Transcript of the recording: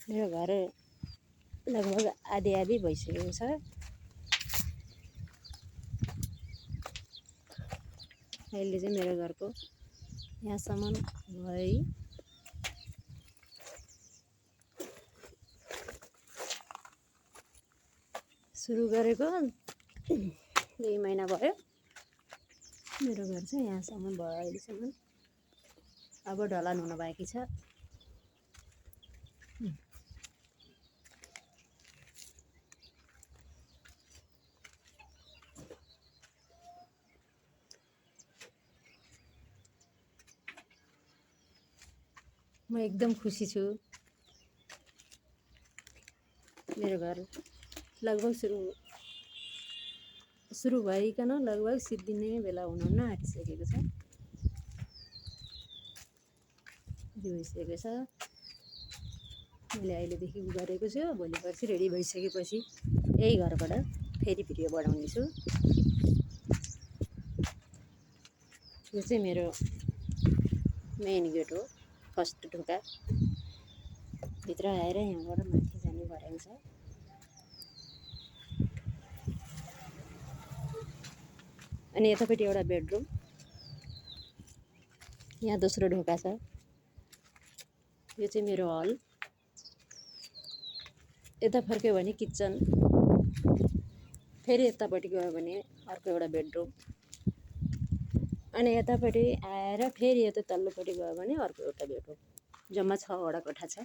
मेरो घर लगभग आधी आधी भइसकेको छ। अहिले चाहिँ मेरो घरको यहाँसम्म भयो है। सुरु गरेको 2 महिना भयो। मेरो घर चाहिँ यहाँसम्म भयो अहिलेसम्म। अब ढलान हुन बाँकी छ। म एकदम खुसी छु। मेरो घर लगभग सुरु भइकन लगभग सिद्धिने बेला हुन आँटिसकेको छ। भइसकेको छ। मैले अहिलेदेखि गरेको छु। भोलि पर्सि रेडी भइसकेपछि यही घरबाट फेरि भिडियो बढाउने छु। यो चाहिँ मेरो मेन गेट हो, फर्स्ट ढोका। भित्र आएर यहाँबाट माथि जाने गरेको छ। अनि यतापट्टि एउटा बेडरुम, यहाँ दोस्रो ढोका छ। यो चाहिँ मेरो हल। यता फर्क्यो भने किचन, फेरि यतापट्टि गयो भने अर्को एउटा बेडरुम, अनि यतापट्टि आएर फेरि यता तल्लोपट्टि गयो भने अर्को एउटा बेडरुम। जम्मा 6 वटा कोठा छ।